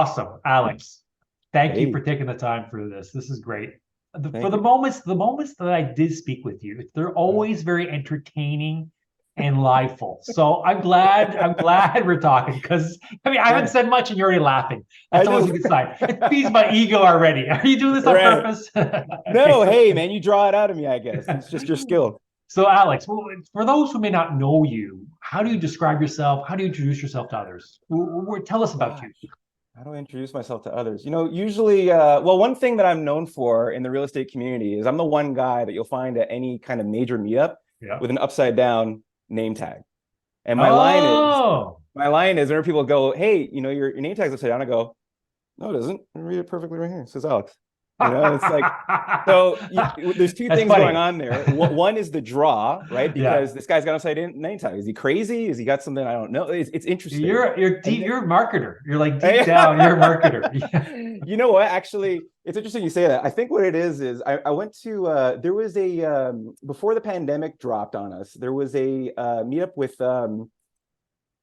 Awesome, Alex. Thank you for Hey, taking the time for this. This is great. For thank you. the moments that I did speak with you, they're always very entertaining and liveful. So I'm glad we're talking because I mean I haven't Yeah, said much and you're already laughing. I That's always just a good sign. It feeds my ego already. Are you doing this on right. purpose? Okay, No, hey man, you draw it out of me, I guess. It's just your skill. so Alex, well, for those who may not know you, how do you describe yourself? How do you introduce yourself to others? Tell us about Gosh, you. how do I introduce myself to others? Usually, well, one thing that I'm known for in the real estate community is I'm the one guy that you'll find at any kind of major meetup Yeah. with an upside down name tag. And Oh. my line is, whenever people go, hey, your name tag's upside down, I go, no, it isn't. I read it perfectly right here. It says Alex. It's like, so there's two That's things going funny. on there. One is the draw, right? Yeah. Because this guy's got upside in name tag. Is he crazy? Has he got something I don't know? It's interesting. You're And deep, you're a marketer. You're like deep then, down, you're a marketer. Yeah. you know what? Actually, it's interesting you say that. I think what it is I went to there was a before the pandemic dropped on us, there was a meetup with Grant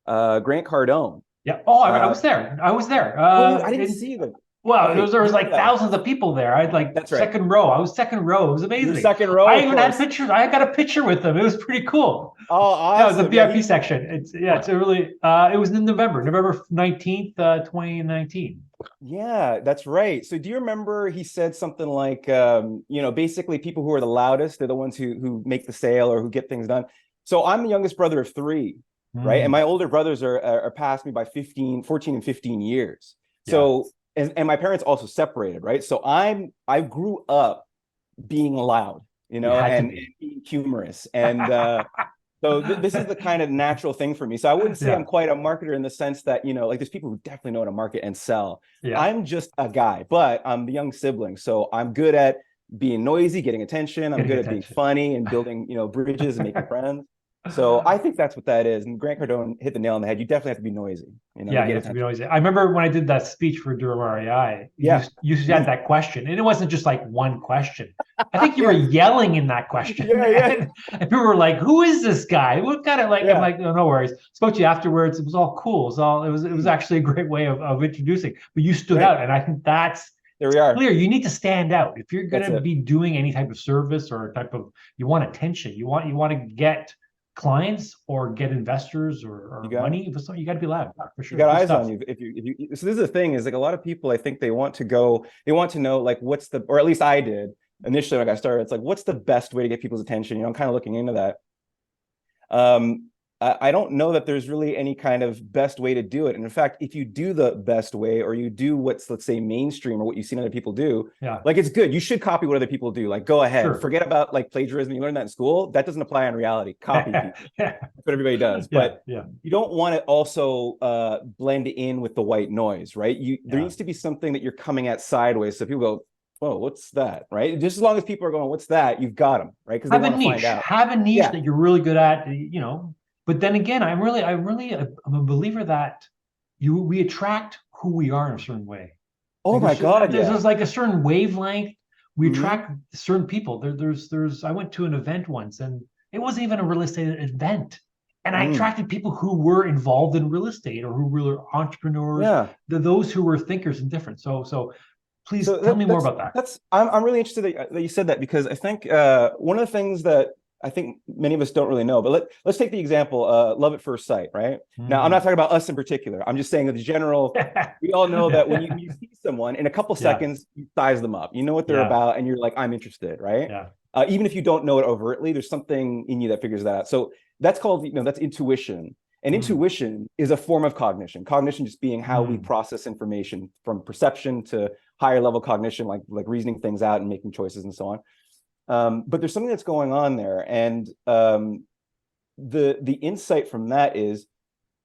Cardone. Yeah. Oh, I Uh, was there. I was there. oh, I didn't see them. Well, Okay, there was you like go. thousands of people there. I had like That's right. second row. I was second row. It was You're amazing. second row, I of even had course. pictures. I got a picture with them. It was pretty cool. Oh, Yeah, it was the awesome. Yeah, VIP he. section. It's a really it was in November 19th, 2019. Yeah, that's right. So do you remember he said something like, basically people who are the loudest, they're the ones who make the sale or who get things done. So I'm the youngest brother of three, right? And Mm, my older brothers are past me by 14 and 15 years. yeah. So and my parents also separated, right? So I grew up being loud, You had to and be. being humorous. And so this is the kind of natural thing for me. So I wouldn't say I'm Yeah. quite a marketer in the sense that, like there's people who definitely know how to market and sell. Yeah. I'm just a guy, but I'm the young sibling. So I'm good at being noisy, getting attention. I'm Getting good at being attention. funny and building, bridges and making friends. So I think that's what that is. And Grant Cardone hit the nail on the head. You definitely have to be noisy, to Yeah, you get have to be attention. noisy. I remember when I did that speech for Durham REI, Yeah. you had that question, and it wasn't just like one question. I think you were Yeah. yelling in that question, Yeah. Yeah. and people were like, "Who is this guy? What kind of like?" I'm Yeah. like, "Oh, no worries." Spoke to you afterwards. It was all cool. It was actually a great way of introducing. But you stood Right. out, and I think that's There we are. clear. You need to stand out if you're going That's to it. be doing any type of service or a type of you want attention. You want to get clients or get investors You or got it. money. So you got to be loud for You sure. got Good eyes on stuff. you. If you so this is the thing is like a lot of people, I think they want to go, they want to know like what's the, or at least I did initially when I got started. It's like, what's the best way to get people's attention? I'm kind of looking into that. Um, I don't know that there's really any kind of best way to do it. And in fact, if you do the best way or you do what's, let's say, mainstream or what you've seen other people do, Yeah, like it's good. You should copy what other people do. Like go ahead, sure. forget about like plagiarism. You learn that in school. That doesn't apply in reality. Copy people. Yeah, That's what everybody does. yeah, But yeah, you don't want to also blend in with the white noise, right? There yeah. needs to be something that you're coming at sideways. So people go, "Whoa, what's that?" Right? Just as long as people are going, "What's that?" You've got them, right? Because they want to find out. Have a niche Yeah. that you're really good at, you know. But then again, I'm a believer that we attract who we are in a certain way. Oh Like my God, yeah. there's like a certain wavelength. We Hmm. attract certain people. There's I went to an event once and it wasn't even a real estate event. And I Mm. attracted people who were involved in real estate or who were entrepreneurs, Yeah. those who were thinkers and different. So please So tell me more about that. I'm really interested that you said that because I think one of the things that I think many of us don't really know, but let's take the example, love at first sight, right? Now, I'm not Mm. talking about us in particular. I'm just saying that the general, we all know that when you see someone in a couple Yeah, seconds, you size them up. You know what they're yeah, about, and you're like, I'm interested, right? yeah. Even if you don't know it overtly, there's something in you that figures that out. So that's called, that's intuition. And Mm, intuition is a form of cognition. Cognition just being how we mm, process information from perception to higher level cognition, like reasoning things out and making choices and so on. But there's something that's going on there, and the insight from that is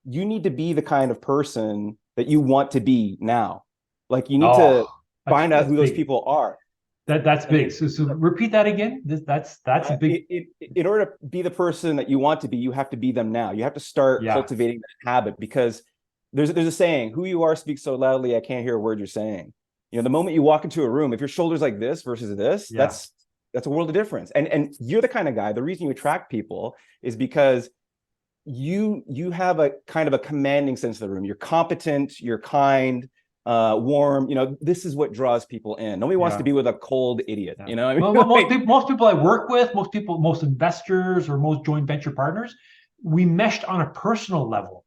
you need to be the kind of person that you want to be now. Like you need oh, to find out that's who those big. people are. That's And big. So repeat that again. That's a big. in order to be the person that you want to be, you have to be them now. You have to start Yeah, cultivating that habit because there's a saying, who you are speaks so loudly, I can't hear a word you're saying. The moment you walk into a room, if your shoulder's like this versus this, yeah. that's a world of difference. And you're the kind of guy, the reason you attract people is because you have a kind of a commanding sense of the room. You're competent, you're kind, warm. This is what draws people in. Nobody wants to be with a cold idiot. Yeah. You know what I mean? Well, most people I work with, most investors or most joint venture partners, we meshed on a personal level.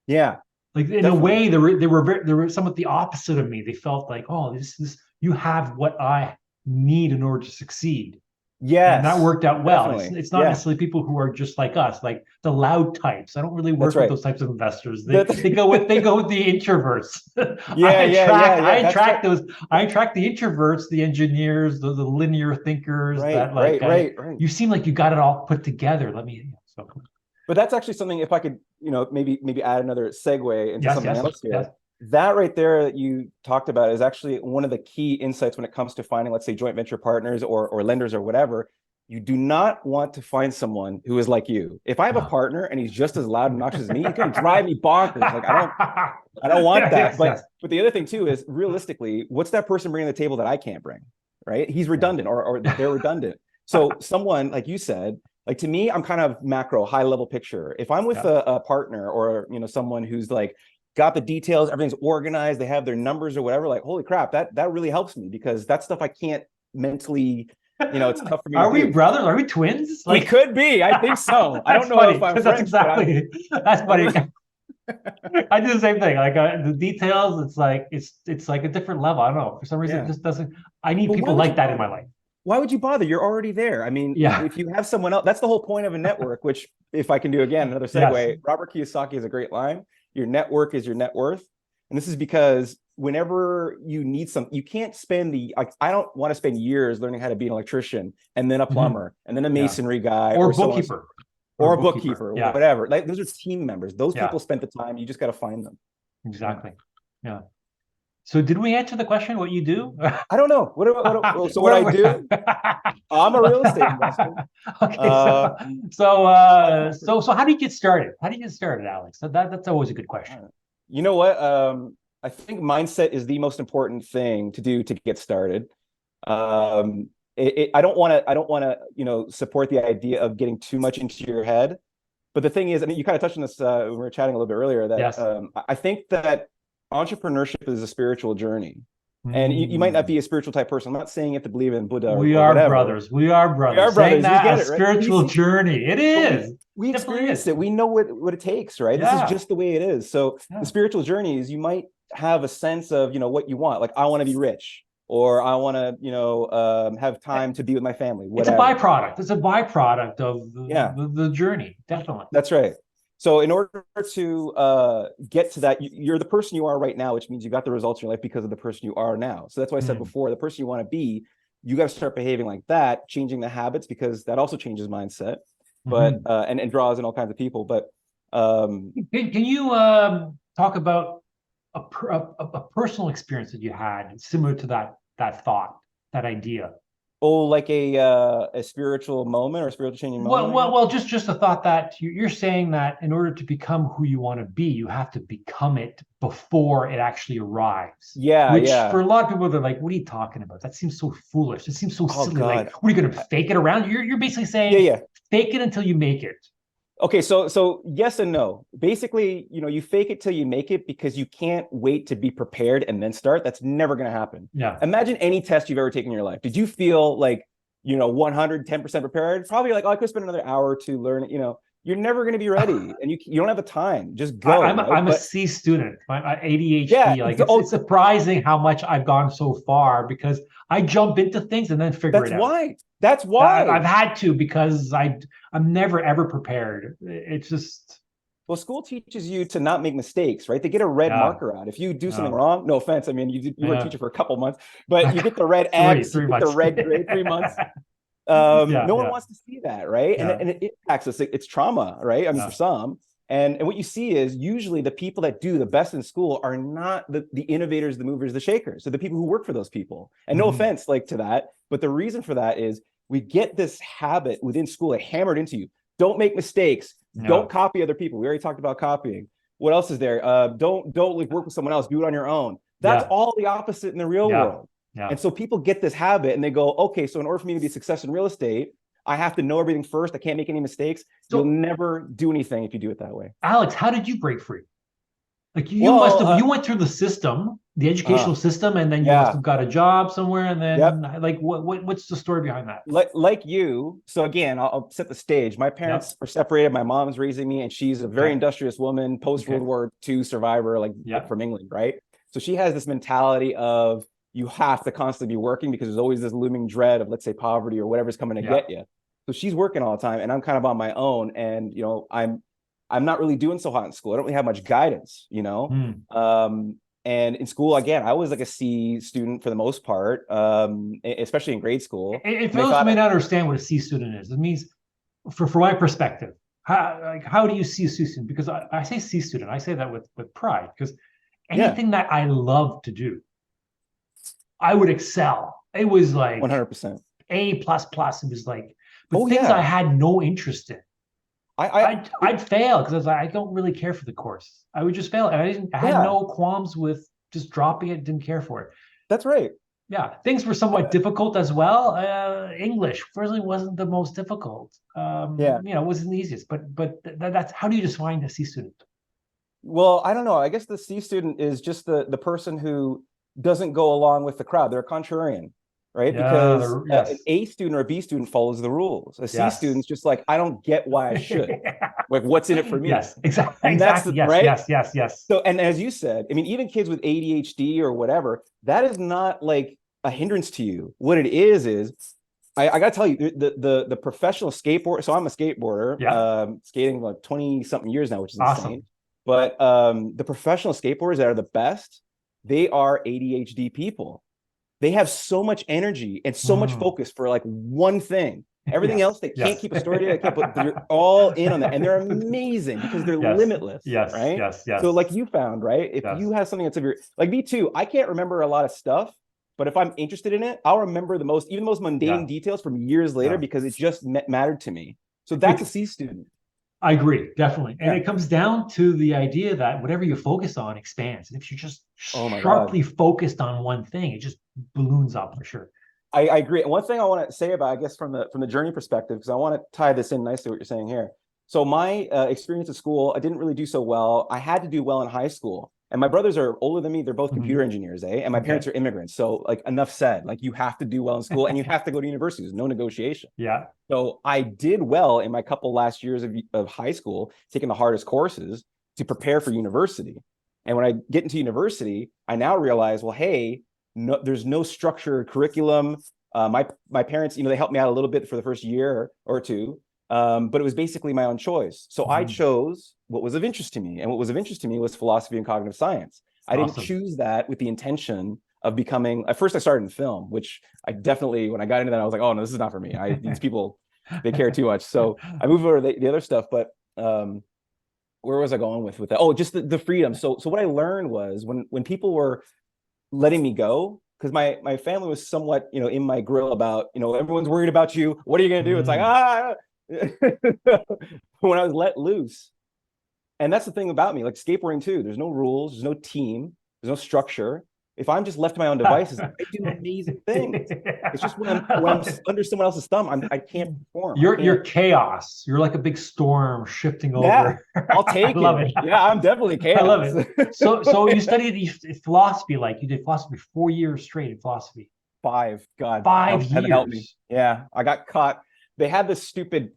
Yeah. Like in Definitely. a way, they were somewhat the opposite of me. They felt like, oh, this you have what I need in order to succeed. Yes. And that worked out well. It's not Yeah. necessarily people who are just like us, like the loud types. I don't really work That's right. with those types of investors. They go with the introverts. Yeah, I That's attract the introverts, the engineers, the linear thinkers that like right. you seem like you got it all put together. So But that's actually something, if I could, maybe add another segue into something else here. Yes. That right there that you talked about is actually one of the key insights when it comes to finding, let's say, joint venture partners or lenders or whatever. You do not want to find someone who is like you. If I have a partner and he's just as loud and obnoxious as me, he's going to drive me bonkers. Like I don't want that. But the other thing too is, realistically, what's that person bringing to the table that I can't bring? Right? He's redundant, or they're redundant. So someone like you said, like, to me, I'm kind of macro, high level picture. If I'm with a partner or someone who's like got the details, everything's organized, they have their numbers or whatever, like, holy crap, that really helps me, because that's stuff I can't mentally, it's tough for me. Are we brothers? Are we twins? Like, we could be. I think so. I don't know if I'm friends, that's exactly that's funny. I do the same thing. Like the details, it's like a different level. I don't know. For some reason, it just doesn't. I need people like that in my life. Why would you bother? You're already there. I mean, if you have someone else, that's the whole point of a network, which, if I can do again, another segue, Robert Kiyosaki has a great line. Your network is your net worth. And this is because whenever you need something, you can't spend I don't want to spend years learning how to be an electrician and then a plumber and then a masonry guy or bookkeeper. Or a bookkeeper, whatever. Like, those are team members. Those people spent the time. You just got to find them. Exactly. Yeah. So did we answer the question, what you do? I don't know. What I do? I'm a real estate investor. Okay. So how do you get started? How do you get started, Alex? That's always a good question. You know what? I think mindset is the most important thing to do to get started. I don't want to, support the idea of getting too much into your head. But the thing is, I mean, you kind of touched on this when we were chatting a little bit earlier, that I think that entrepreneurship is a spiritual journey. And you might not be a spiritual type person. I'm not saying you have to believe in Buddha. We are brothers. We are brothers. Saying that, get it, right? Spiritual journey. It is. We experienced it. We know what it takes, right? This is just the way it is. So the spiritual journey is, you might have a sense of, what you want. Like, I want to be rich, or I want to, have time to be with my family. Whatever. It's a byproduct. It's a byproduct of the journey. Definitely. That's right. So in order to get to that, you're the person you are right now, which means you got the results in your life because of the person you are now. So that's why I said before, the person you want to be, you got to start behaving like that, changing the habits, because that also changes mindset, but and draws in all kinds of people. But can you talk about a personal experience that you had similar to that thought, that idea? Oh, like a spiritual moment or a spiritual changing moment? Well, just a thought that you're saying that in order to become who you want to be, you have to become it before it actually arrives. Which for a lot of people, they're like, what are you talking about? That seems so foolish. It seems so silly. God. Like, what are you going to fake it around? You're basically saying, fake it until you make it. Okay, so yes and no. Basically, you fake it till you make it, because you can't wait to be prepared and then start. That's never going to happen. Yeah. Imagine any test you've ever taken in your life. Did you feel like, 110% prepared? Probably like, oh, I could spend another hour to learn it. You're never going to be ready, and you don't have the time. Just go. I'm a C student. My ADHD. It's surprising how much I've gone so far, because I jump into things and then figure it out. That's why I've had to, because I'm never ever prepared. It's just. Well, school teaches you to not make mistakes, right? They get a red marker out. If you do something wrong, no offense, I mean, you were a teacher for a couple months, but you get the red X, you get the red grade, 3 months. No one wants to see that, right? And it impacts us. It's trauma, right? I mean, for some. And what you see is, usually the people that do the best in school are not the innovators, the movers, the shakers. So the people who work for those people. And no offense to that, but the reason for that is, we get this habit within school, hammered into you. Don't make mistakes. Don't copy other people. We already talked about copying. What else is there? Don't like work with someone else. Do it on your own. That's all the opposite in the real world. And so people get this habit and they go, okay, so in order for me to be a success in real estate, I have to know everything first. I can't make any mistakes. So you'll never do anything if you do it that way. Alex, how did you break free? Like you must have, you went through the system, the educational system, and then you must have got a job somewhere. And then like, what's the story behind that? Like you. So again, I'll set the stage. My parents are separated. My mom's raising me, and she's a very industrious woman, post World War II survivor, like from England, right? So she has this mentality of you have to constantly be working because there's always this looming dread of, let's say, poverty or whatever's coming to get you. So she's working all the time, and I'm kind of on my own. And you know, I'm not really doing so hot in school. I don't really have much guidance, you know. And in school, again, I was like a C student for the most part, especially in grade school. And for those who may not understand what a C student is, it means, for my perspective, how do you see a C student? Because I say C student, I say that with pride, because anything that I love to do, I would excel. It was like 100% A++. It was like, but things I had no interest in, I'd fail because I was like, I don't really care for the course. I would just fail, and I had no qualms with just dropping it. Didn't care for it. That's right. Yeah, things were somewhat difficult as well. English firstly wasn't the most difficult. You know, it wasn't the easiest. But that's, how do you define a C student? Well, I don't know. I guess the C student is just the person who doesn't go along with the crowd. They're a contrarian. Right? Because an A student or a B student follows the rules. A C student's just like, I don't get why I should. Like, what's in it for me? Yes, exactly. And that's yes, right. Yes. So, and as you said, I mean, even kids with ADHD or whatever, that is not like a hindrance to you. What it is I got to tell you, the professional skateboarder. So I'm a skateboarder, skating like 20 something years now, which is insane. But the professional skateboarders that are the best, they are ADHD people. They have so much energy and so much focus for like one thing. Everything else, they can't keep a story together. But they're all in on that, and they're amazing because they're limitless. Right? Yes. So like you found, right? If you have something that's of your, like me too, I can't remember a lot of stuff, but if I'm interested in it, I'll remember even the most mundane details from years later because it just mattered to me. So that's a C student. I agree, definitely. And it comes down to the idea that whatever you focus on expands. And if you're just sharply focused on one thing, it just balloons up for sure. I agree. And one thing I want to say about, I guess, from the journey perspective, because I want to tie this in nicely what you're saying here. So my experience at school, I didn't really do so well. I had to do well in high school. And my brothers are older than me. They're both computer engineers, And my parents are immigrants. So like, enough said, like you have to do well in school and you have to go to university. There's no negotiation. So I did well in my couple last years of high school, taking the hardest courses to prepare for university. And when I get into university, I now realize, well, hey, there's no structured curriculum. My parents, they helped me out a little bit for the first year or two. But it was basically my own choice. So I chose what was of interest to me. And what was of interest to me was philosophy and cognitive science. I didn't choose that with the intention of becoming, at first I started in film, which I definitely, when I got into that, I was like, oh no, this is not for me. These people, they care too much. So I moved over to the other stuff, but where was I going with that? Oh, just the freedom. So what I learned was when people were letting me go, because my family was somewhat, in my grill about, everyone's worried about you. What are you going to do? It's like, when I was let loose. And that's the thing about me, like skateboarding too, there's no rules, there's no team, there's no structure. If I'm just left to my own devices, I do amazing things. It's just when I'm under someone else's thumb, I can't perform. You're chaos. You're like a big storm shifting over. Yeah, I'll take I love it. Yeah, I'm definitely chaos. I love it. So you studied philosophy, like you did philosophy 4 years straight in philosophy. 5. God, 5 years. Help me. Yeah, I got caught. They had this stupid.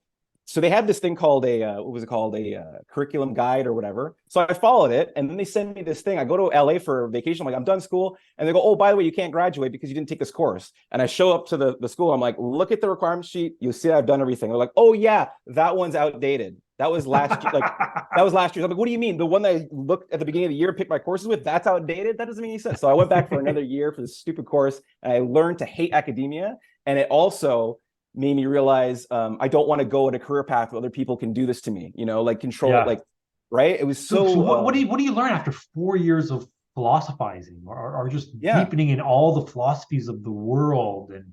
So they had this thing called a curriculum guide or whatever. So I followed it, and then they send me this thing. I go to LA for vacation. I'm like, I'm done school, and they go, oh, by the way, you can't graduate because you didn't take this course. And I show up to the school. I'm like, look at the requirement sheet. You'll see I've done everything. They're like, oh yeah, that one's outdated. That was last year. That was last year. I'm like, what do you mean? The one that I looked at the beginning of the year, picked my courses with, that's outdated? That doesn't make any sense. So I went back for another year for this stupid course, and I learned to hate academia, and it also made me realize I don't want to go in a career path where other people can do this to me, like control it, like, right? It was so what do you learn after 4 years of philosophizing or just deepening in all the philosophies of the world? And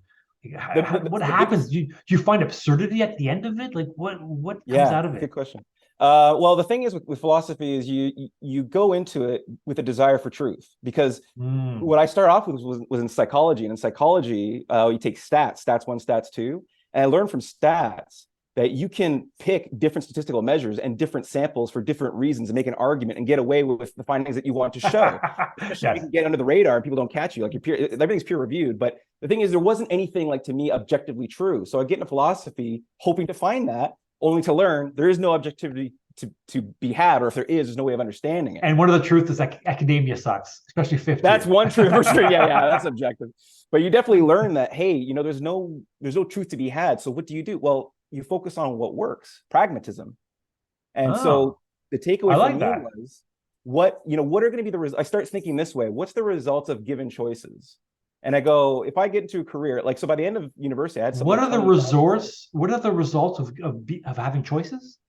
what happens? Do you find absurdity at the end of it? Like what comes out of it? Good question. Well, the thing is with philosophy is you go into it with a desire for truth, because what I started off with was in psychology, and in psychology you take stats 1, stats 2, and I learned from stats that you can pick different statistical measures and different samples for different reasons and make an argument and get away with the findings that you want to show. Especially if you can get under the radar and people don't catch you. Like everything's peer reviewed. But the thing is, there wasn't anything like, to me, objectively true. So I get into philosophy hoping to find that, only to learn there is no objectivity to be had, or if there is, there's no way of understanding it. And one of the truths is that academia sucks, especially 50. That's one truth for sure. Yeah, that's objective. But you definitely learn that, hey, there's no truth to be had. So what do? Well, you focus on what works, pragmatism. And so the takeaway for me was, what are going to be the results? I start thinking this way: what's the results of given choices? And I go, if I get into a career, like, so by the end of university, I had what are the results? What are the results of having choices?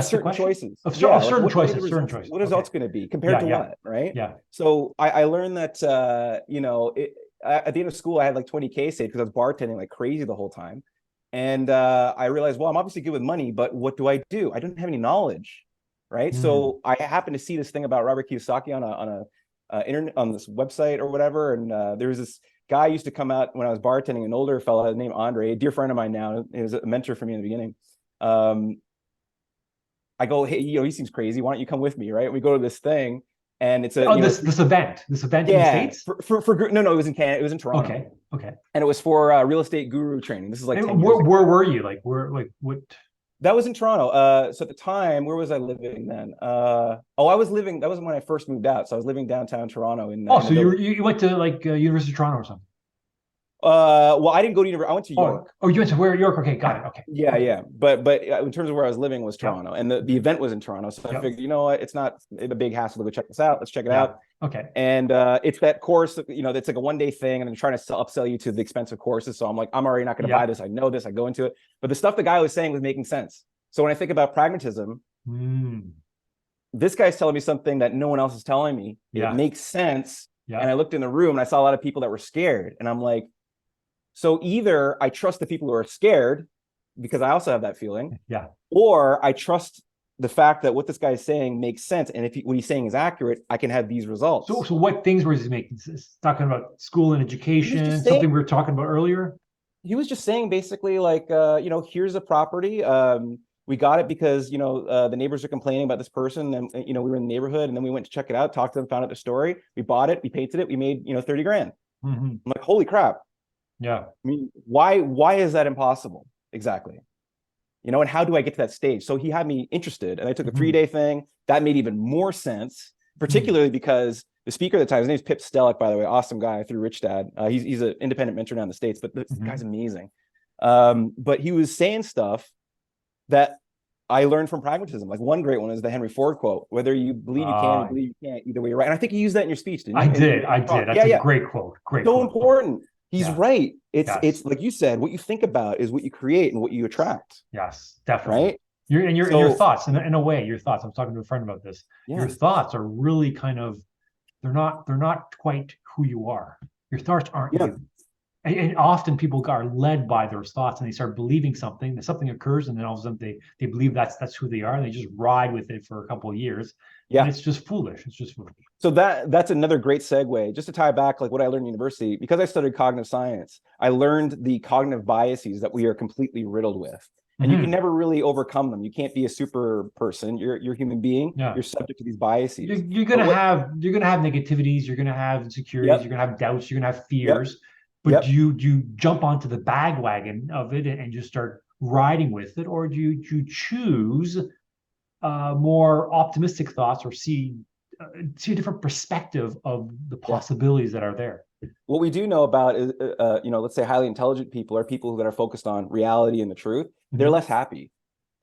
Certain choices. Certain choices. What results going to be compared to what, right? Yeah. So I learned that, at the end of school, I had like 20K saved because I was bartending like crazy the whole time. And I realized, well, I'm obviously good with money, but what do? I don't have any knowledge, right? So I happened to see this thing about Robert Kiyosaki on this website or whatever. And there was this guy used to come out when I was bartending, an older fellow named Andre, a dear friend of mine now. He was a mentor for me in the beginning. I go, hey, he seems crazy. Why don't you come with me, right? We go to this thing, and it's this event in the States. No, it was in Canada. It was in Toronto. Okay. And it was for real estate guru training. This is like 10 years where ago. were you? Like, what? That was in Toronto. So at the time, where was I living then? I was living. That was when I first moved out. So I was living downtown Toronto. So you went to like University of Toronto or something? Well, I didn't go to university. I went to York. Oh, you went to where? York. Okay, got it. Okay. Yeah. But in terms of where I was living was Toronto, and the event was in Toronto. So I figured, what, it's not a big hassle to go check this out. Let's check it out. Okay. And it's that course, that's like a one-day thing, and I'm trying to upsell you to the expensive courses. So I'm like, I'm already not going to buy this. I know this. I go into it, but the stuff the guy was saying was making sense. So when I think about pragmatism, this guy's telling me something that no one else is telling me. It makes sense. Yeah. And I looked in the room and I saw a lot of people that were scared, and I'm like, so either I trust the people who are scared, because I also have that feeling, or I trust the fact that what this guy is saying makes sense, and if what he's saying is accurate, I can have these results. So what things was he making? Talking about school and education, something we were talking about earlier? He was just saying basically like, here's a property. We got it because, the neighbors are complaining about this person, and, we were in the neighborhood, and then we went to check it out, talked to them, found out the story. We bought it, we painted it, we made, 30 grand. I'm like, holy crap. Yeah. I mean, why is that impossible? Exactly. And how do I get to that stage? So he had me interested, and I took a 3-day thing. That made even more sense, particularly because the speaker at the time, his name is Pip Stellick, by the way, awesome guy through Rich Dad. He's an independent mentor now in the States, but this guy's amazing. But he was saying stuff that I learned from pragmatism. Like, one great one is the Henry Ford quote: "Whether you believe you can, you believe you can't. Either way, you're right." And I think you used that in your speech, didn't you? I did. That's a great quote. So important. He's right. It's like you said, what you think about is what you create and what you attract. Yes, definitely. Right. Your thoughts, in a way, your thoughts. I was talking to a friend about this. Yes. Your thoughts are really kind of, they're not quite who you are. Your thoughts aren't you. And often people are led by their thoughts, and they start believing something occurs, and then all of a sudden they believe that's who they are, and they just ride with it for a couple of years. And it's just foolish. So that's another great segue. Just to tie back, like what I learned in university, because I studied cognitive science, I learned the cognitive biases that we are completely riddled with. And you can never really overcome them. You can't be a super person. You're a human being. You're subject to these biases. You're gonna have negativities. You're gonna have insecurities. You're gonna have doubts. You're gonna have fears. But do you jump onto the bandwagon of it and just start riding with it, or do you choose more optimistic thoughts, or see a different perspective of the possibilities that are there? What we do know about is, let's say highly intelligent people are people that are focused on reality and the truth. They're less happy.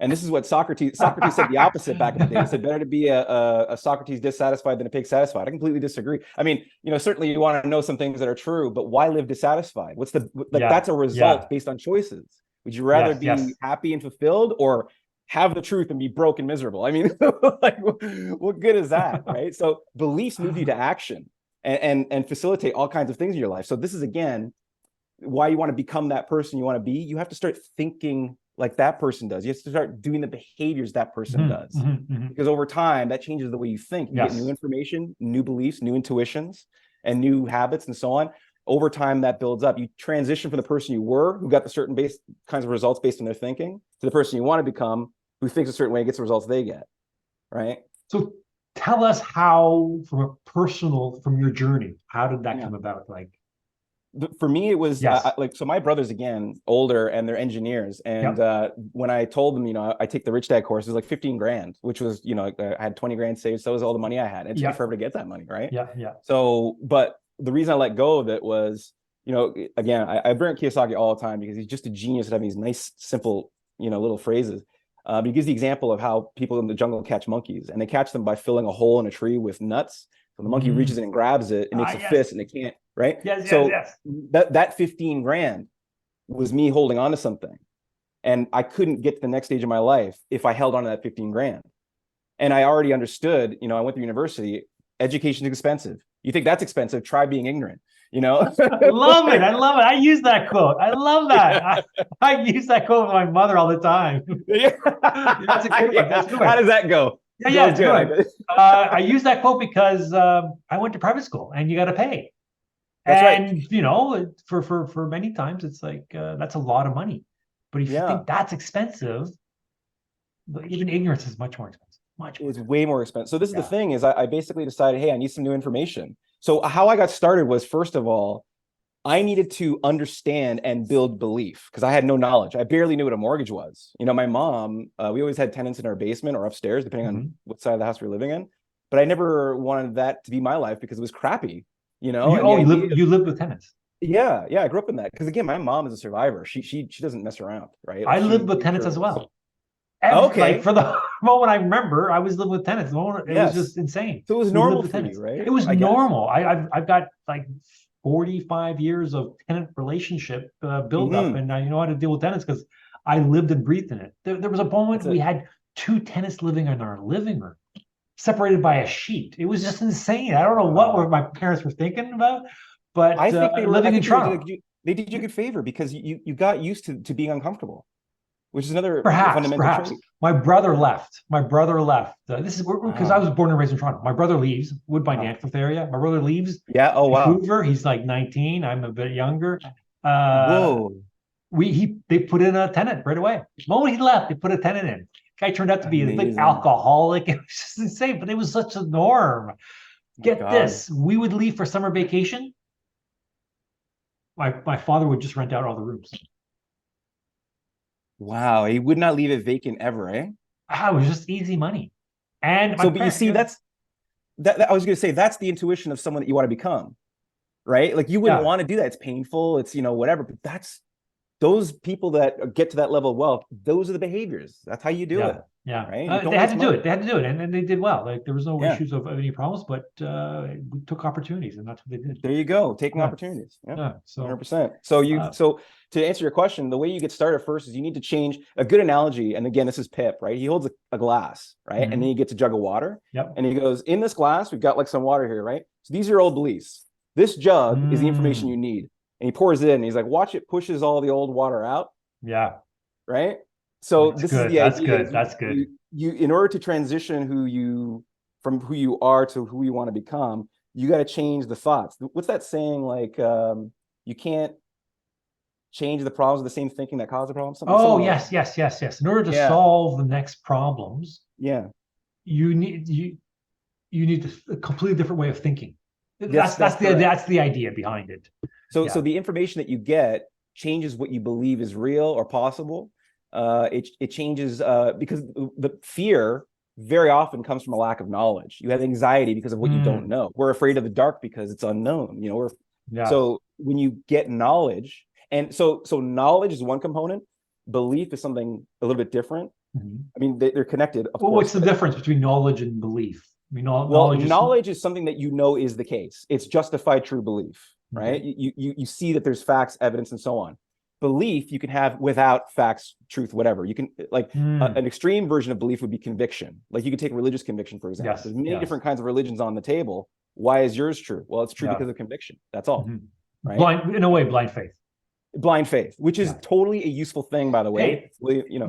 And this is what Socrates said the opposite back in the day. He said, better to be a Socrates dissatisfied than a pig satisfied. I completely disagree. I mean, certainly you want to know some things that are true, but why live dissatisfied? That's a result based on choices. Would you rather be happy and fulfilled, or have the truth and be broke and miserable? I mean, like, what good is that, right? So beliefs move you to action and facilitate all kinds of things in your life. So this is, again, why you want to become that person you want to be. You have to start thinking like that person does. You have to start doing the behaviors that person does. Because over time, that changes the way you think. You get new information, new beliefs, new intuitions, and new habits, and so on. over time that builds up. You transition from the person you were, who got the certain kinds of results based on their thinking, to the person you want to become, who thinks a certain way and gets the results they get, right? So tell us how, from your journey, how did that come about? Like, for me, it was so my brothers, again, older, and they're engineers. And when I told them, I take the Rich Dad course, it was like 15 grand, which was, I had 20 grand saved. So that was all the money I had. It took me forever to get that money, right? Yeah. So, but the reason I let go of it was, again, I bring up Kiyosaki all the time because he's just a genius at having these nice, simple, little phrases. But he gives the example of how people in the jungle catch monkeys, and they catch them by filling a hole in a tree with nuts. So the monkey reaches in and grabs it, and makes a fist, and it can't, right? Yes. That 15 grand was me holding on to something, and I couldn't get to the next stage of my life if I held on to that 15 grand. And I already understood, I went to university, education is expensive. You think that's expensive? Try being ignorant. I love it. I use that quote. I love that. I use that quote with my mother all the time. That's a good one. That's a good one. How does that go? Yeah, it's good. I use that quote because I went to private school, and you got to pay. That's right. For many times it's like that's a lot of money. But if you think that's expensive, even ignorance is much more expensive. It's way more expensive. So this is the thing, is I basically decided, hey, I need some new information. So how I got started was, first of all, I needed to understand and build belief, because I had no knowledge. I barely knew what a mortgage was. My mom, we always had tenants in our basement or upstairs, depending on what side of the house we were living in. But I never wanted that to be my life because it was crappy. You lived with tenants. Yeah, I grew up in that, because again, my mom is a survivor. She doesn't mess around, right? I lived with tenants as well. Like, for the moment I remember, I was living with tenants. It was just insane. So it was normal for you, right? It was normal. I've got like 45 years of tenant relationship build up, and I know how to deal with tenants because I lived and breathed in it. There was a moment we had 2 tenants living in our living room, separated by a sheet. It was just insane. I don't know what my parents were thinking about, but I think they were living in Toronto. They did you a good favor, because you got used to being uncomfortable, which is another fundamental trait. My brother left. This is because I was born and raised in Toronto. My brother leaves, Woodbine, Danforth area. My brother leaves. Yeah. Oh, wow. Vancouver. He's like 19. I'm a bit younger. Whoa. They put in a tenant right away. The moment he left, they put a tenant in. Guy turned out to be a big alcoholic. It was just insane, but it was such a norm. Get this. We would leave for summer vacation. My father would just rent out all the rooms. Wow, he would not leave it vacant ever, eh? It was just easy money. And so, but you see, that I was going to say, that's the intuition of someone that you want to become, right? Like, you wouldn't want to do that. It's painful. It's, whatever, but that's those people that get to that level of wealth. Those are the behaviors. That's how you do it. Yeah. Right. They had to do it. And they did well. Like, there was no issues of any problems, but we took opportunities, and that's what they did. There you go. Taking opportunities. Yeah. So 100%. So to answer your question, the way you get started first is you need to change a good analogy. And again, this is Pip, right? He holds a glass, right? And then he gets a jug of water. Yep. And he goes, in this glass, we've got like some water here, right? So these are your old beliefs. This jug is the information you need. And he pours it in, and he's like, watch it pushes all the old water out. Yeah. Right. So this is the idea. That's good. You in order to transition from who you are to who you want to become, you got to change the thoughts. What's that saying? Like, you can't change the problems with the same thinking that caused the problem. Yes. In order to solve the next problems, you need a completely different way of thinking. That's the idea behind it. So the information that you get changes what you believe is real or possible. It changes because the fear very often comes from a lack of knowledge. You have anxiety because of what you don't know. We're afraid of the dark because it's unknown. So when you get knowledge, and so knowledge is one component. Belief is something a little bit different. I mean, they're connected. Of course, what's the difference between knowledge and belief? I mean, knowledge is something that is the case. It's justified true belief, right? You see that there's facts, evidence, and so on. Belief you can have without facts, truth, whatever. You can an extreme version of belief would be conviction. Like, you could take religious conviction, for example. There's many different kinds of religions on the table. Why is yours true? Well, it's true because of conviction. That's all. Right? Blind faith. Blind faith, which is totally a useful thing, by the way.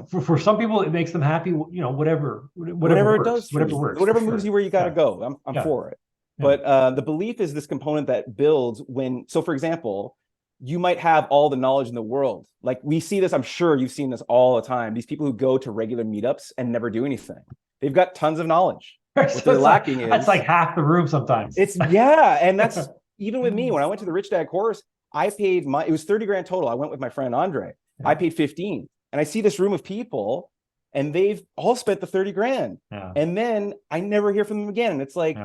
For some people, it makes them happy. Whatever it does, whatever works. Whatever moves you where you got to go. I'm for it. But the belief is this component that builds when, so for example, you might have all the knowledge in the world. Like we see this, I'm sure you've seen this all the time. These people who go to regular meetups and never do anything. They've got tons of knowledge. What they're lacking is that's like half the room sometimes. It's and that's even with me. When I went to the Rich Dad course, I paid it was 30 grand total. I went with my friend Andre. Yeah. I paid 15. And I see this room of people and they've all spent the 30 grand. Yeah. And then I never hear from them again. And it's like,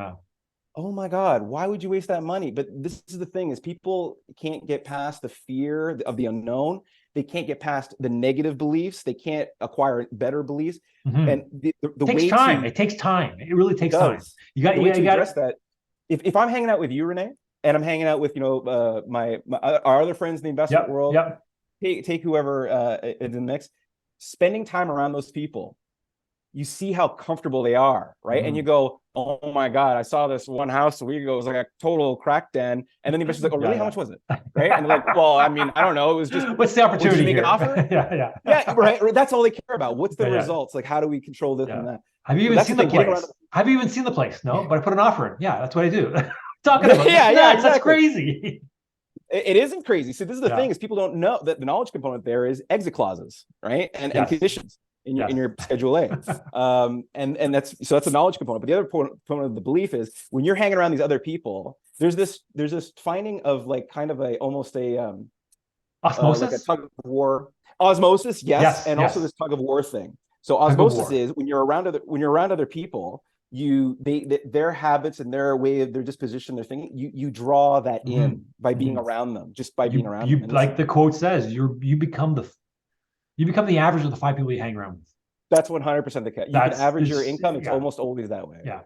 oh my God, why would you waste that money? But this is the thing is people can't get past the fear of the unknown. They can't get past the negative beliefs. They can't acquire better beliefs. And the it takes time. It takes time. It really takes time. You got to address that. If I'm hanging out with you, Renee, and I'm hanging out with, our other friends in the investment world, take whoever in the mix, spending time around those people, you see how comfortable they are, right? And you go, oh my God, I saw this one house a week ago. It was like a total crack den. And then the investor's like, oh, really? How much was it? Right? And they're like, well, I mean, I don't know. It was just, what's the opportunity? Make here? An offer? Yeah, right. That's all they care about. What's the results? Like, how do we control this and that? Have you even seen the place? Have you even seen the place? No, but I put an offer in. Yeah, that's what I do. Talking about exactly. That's crazy. It isn't crazy. So this is the thing is people don't know that the knowledge component there is exit clauses, right? And conditions. In your Schedule A, and that's a knowledge component. But the other component of the belief is when you're hanging around these other people, there's this finding of like kind of almost a osmosis, like a tug of war. Osmosis, yes, and also this tug of war thing. So osmosis is when you're around other people, their habits and their way of their disposition, their thing, you draw that in by being around them, just by being around them. Like the quote says, you become the average of the 5 people you hang around with. That's 100% the case. You can average your income. It's almost always that way. Yeah.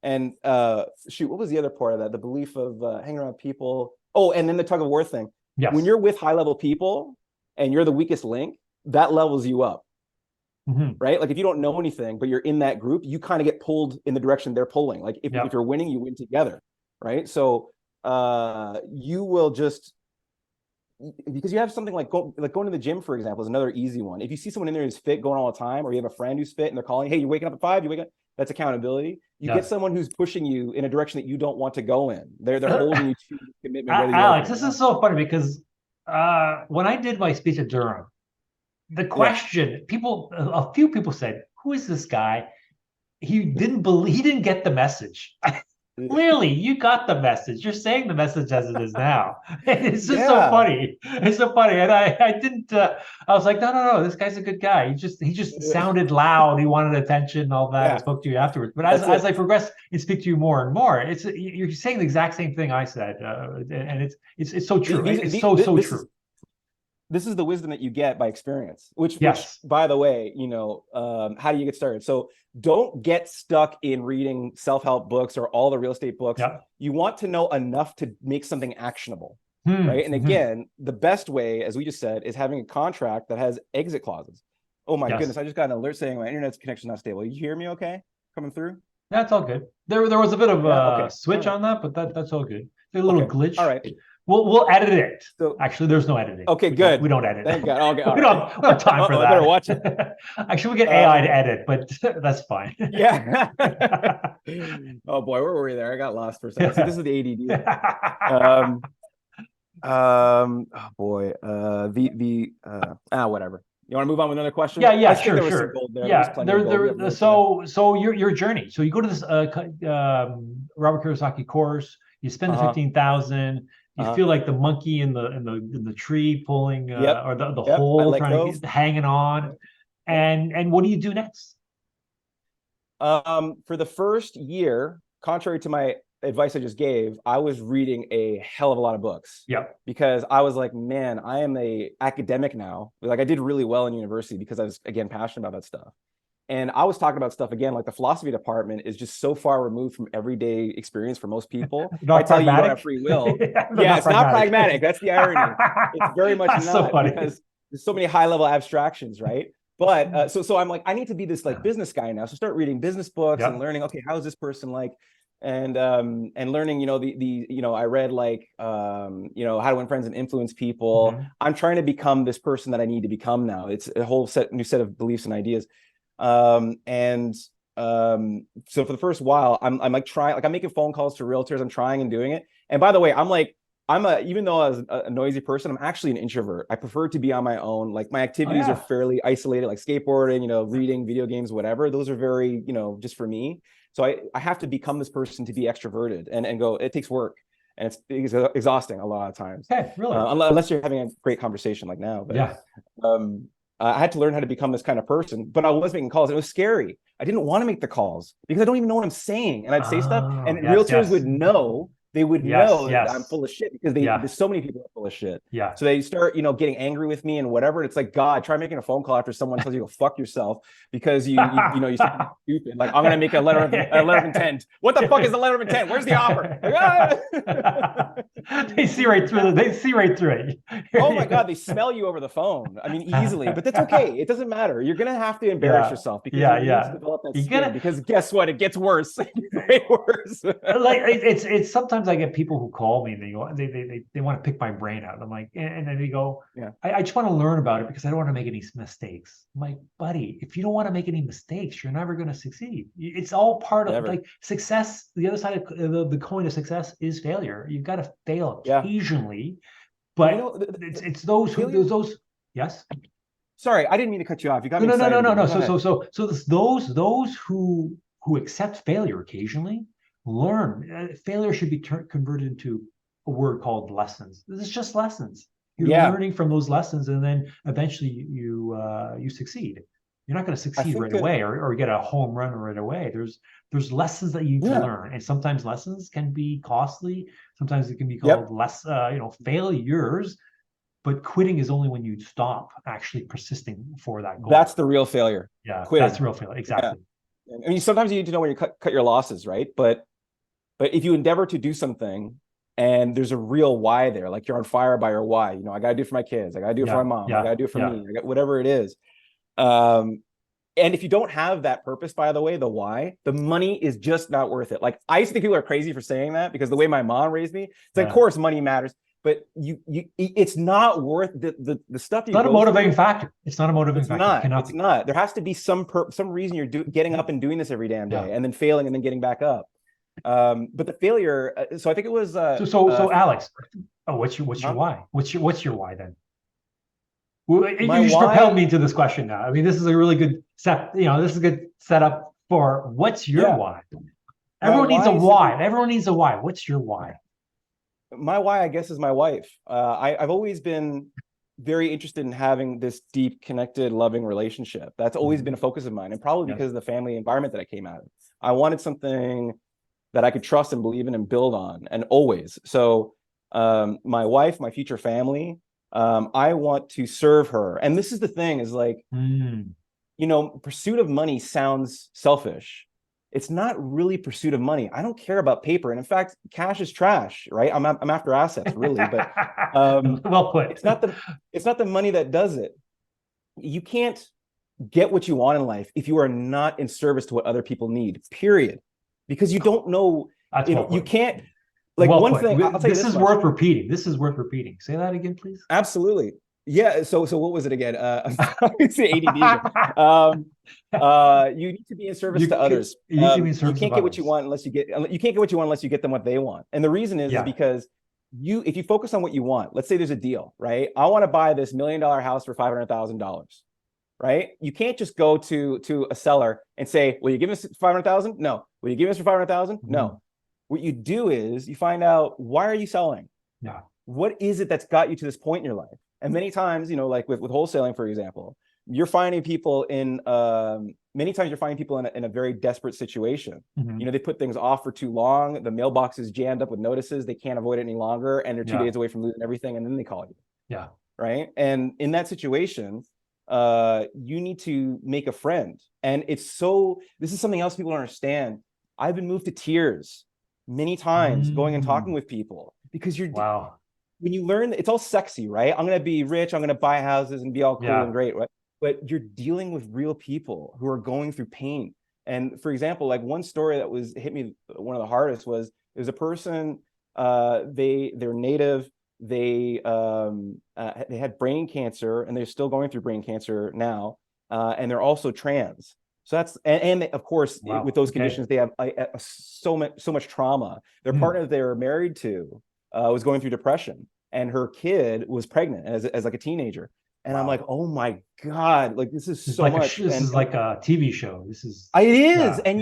And what was the other part of that? The belief of hanging around people. Oh, and then the tug of war thing. Yes. When you're with high level people and you're the weakest link, that levels you up. Right? Like if you don't know anything, but you're in that group, you kind of get pulled in the direction they're pulling. Like if you're winning, you win together. Right? So you will just, because you have something like going to the gym, for example, is another easy one. If you see someone in there who's fit going all the time, or you have a friend who's fit and they're calling, hey, you're waking up at 5, you wake up, that's accountability. You get someone who's pushing you in a direction that you don't want to go in. They're holding you to commitment. Alex, this is so funny because when I did my speech at Durham, the question, a few people said, who is this guy? He didn't get the message. Clearly, you got the message. You're saying the message as it is now. It's just so funny. It's so funny. And I didn't. I was like, no. This guy's a good guy. He just sounded loud. He wanted attention and all that. I spoke to you afterwards. But as I progress and speak to you more and more, you're saying the exact same thing I said, and it's so true. It's so true. This is the wisdom that you get by experience, which by the way, how do you get started? So don't get stuck in reading self-help books or all the real estate books. You want to know enough to make something actionable, right? And again, the best way, as we just said, is having a contract that has exit clauses. Oh my goodness, I just got an alert saying my internet's connection not stable. You hear me okay? Coming through? That's all good. There was a bit of a switch on that, but that's all good. There's a little glitch. All right. We'll edit it. So, actually, there's no editing. Okay, good. We don't edit. Thank God. Okay, we don't have time for that. I better watch it. Actually, we get AI to edit, but that's fine. Yeah. Oh boy, where were we there? I got lost for a second. See, this is the ADD. Oh boy. Whatever. You want to move on with another question? Yeah, sure. So your journey. So you go to this Robert Kiyosaki course. You spend the 15,000. You feel like the monkey in the tree pulling or the hole trying to get hanging on. And what do you do next? For the first year, contrary to my advice I just gave, I was reading a hell of a lot of books. Because I was like, man, I am a academic now. Like I did really well in university because I was, again, passionate about that stuff. And I was talking about stuff, again, like the philosophy department is just so far removed from everyday experience for most people. I tell you don't have free will. It's not pragmatic. That's the irony. It's very much not, so funny. Because there's so many high level abstractions, right? But so I'm like, I need to be this like business guy now. So start reading business books and learning, okay, how is this person like? And learning, I read like, how to win friends and influence people. I'm trying to become this person that I need to become now. It's a whole new set of beliefs and ideas. And So for the first while, I'm like trying, like I'm making phone calls to realtors. I'm trying and doing it. And by the way, even though I was a noisy person, I'm actually an introvert. I prefer to be on my own. Like my activities are fairly isolated, like skateboarding, reading, video games, whatever. Those are very, just for me. So I have to become this person to be extroverted and go, it takes work. And it's exhausting a lot of times. Okay, really? Unless you're having a great conversation like now. But I had to learn how to become this kind of person, but I was making calls. And it was scary. I didn't want to make the calls because I don't even know what I'm saying. And I'd say stuff and realtors would know. They would know that I'm full of shit because there's so many people are full of shit. Yeah. So they start, getting angry with me and whatever. And it's like, God, try making a phone call after someone tells you to go fuck yourself because you start stupid. Like, I'm going to make a letter of intent. What the fuck is a letter of intent? Where's the offer? Like, They see right through it. They see right through it. Oh my God, they smell you over the phone. I mean, easily, but that's okay. It doesn't matter. You're going to have to embarrass yourself because you need to develop that skin, because guess what? It gets worse. It gets way worse. Like it's sometimes I get people who call me and they go, they want to pick my brain out. I'm like, and then they go, I just want to learn about it because I don't want to make any mistakes. I'm like, buddy, if you don't want to make any mistakes, you're never going to succeed. It's all part of like success. The other side of the coin of success is failure. You've got to fail occasionally, but it's those who those. Yes. Sorry, I didn't mean to cut you off. You got me excited. No. So those who accept failure occasionally learn. Failure should be converted into a word called lessons. This is just lessons. You're learning from those lessons, and then eventually you succeed. You're not going to succeed right away or get a home run right away. There's lessons that you need to learn, and sometimes lessons can be costly. Sometimes it can be called failures. But quitting is only when you stop actually persisting for that goal. That's the real failure. Yeah, quitting. That's the real failure. Exactly. Yeah. I mean, sometimes you need to know when you cut your losses, right? But if you endeavor to do something and there's a real why there, like you're on fire by your why, I got to do it for my kids. I got to do it for my mom. I got to do it for me. I got whatever it is. And if you don't have that purpose, by the way, the why, the money is just not worth it. Like I used to think people are crazy for saying that because the way my mom raised me, it's like, of course, money matters. But it's not worth the stuff. It's not a motivating factor. It's not a motivating factor. It's not. There has to be some reason you're getting up and doing this every damn day, and then failing and then getting back up. But the failure. So I think it was. So Alex, what's your why? What's your why then? Well, you just propelled me to this question now. I mean, this is a really good set. This is a good setup for what's your why. Everyone needs a why. Everyone needs a why. What's your why? My why, I guess, is my wife. I've always been very interested in having this deep, connected, loving relationship. That's always been a focus of mine, and probably because of the family environment that I came out of. I wanted something that I could trust and believe in and build on, and always. So my wife, my future family, I want to serve her. And this is the thing, is like, pursuit of money sounds selfish. It's not really pursuit of money. I don't care about paper. And in fact, cash is trash, right? I'm after assets, really. But well put. It's not the money that does it. You can't get what you want in life if you are not in service to what other people need, period. Because you don't know, you can't, like one thing, I'll tell you this is worth repeating. This is worth repeating. Say that again, please. Absolutely. Yeah. So what was it again? It's the ADD. You need to be in service to others. You can't get what you want unless you get them what they want. And the reason is because if you focus on what you want, let's say there's a deal, right? I want to buy this $1 million house for $500,000, right? You can't just go to a seller and say, will you give us $500,000? No. Will you give us for $500,000? No. What you do is you find out, why are you selling? Yeah. What is it that's got you to this point in your life? And many times, like with wholesaling, for example, you're finding people in a very desperate situation. They put things off for too long. The mailbox is jammed up with notices. They can't avoid it any longer. And they're 2 days away from losing everything. And then they call you. Yeah. Right. And in that situation, you need to make a friend. And this is something else people don't understand. I've been moved to tears many times going and talking with people because when you learn, it's all sexy, right? I'm going to be rich. I'm going to buy houses and be all cool and great, right? But you're dealing with real people who are going through pain. And for example, like one story that hit me one of the hardest was, there's a person, they're native, they had brain cancer, and they're still going through brain cancer now, and they're also trans. So that's, and of course, with those conditions, they have so much trauma. Their partner that they were married to was going through depression, and her kid was pregnant as like a teenager. And I'm like, oh my God, like this is so much. This is like a TV show. This is it is. And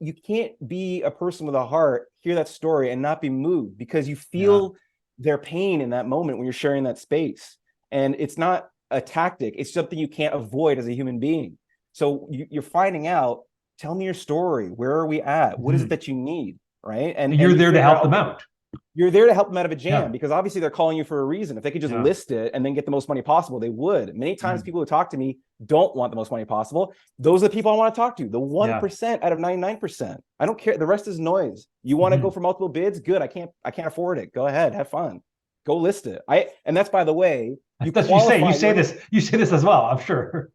you can't be a person with a heart, hear that story and not be moved, because you feel their pain in that moment when you're sharing that space. And it's not a tactic, it's something you can't avoid as a human being. So you're finding out, tell me your story. Where are we at? What is it that you need? Right. And you're there to help them out. You're there to help them out of a jam, because obviously they're calling you for a reason. If they could just list it and then get the most money possible, they would. Many times people who talk to me don't want the most money possible. Those are the people I want to talk to, the 1% out of 99%. I don't care. The rest is noise. You want to go for multiple bids? Good. I can't afford it. Go ahead. Have fun. Go list it. And that's, by the way, that's what you say. You say this as well, I'm sure.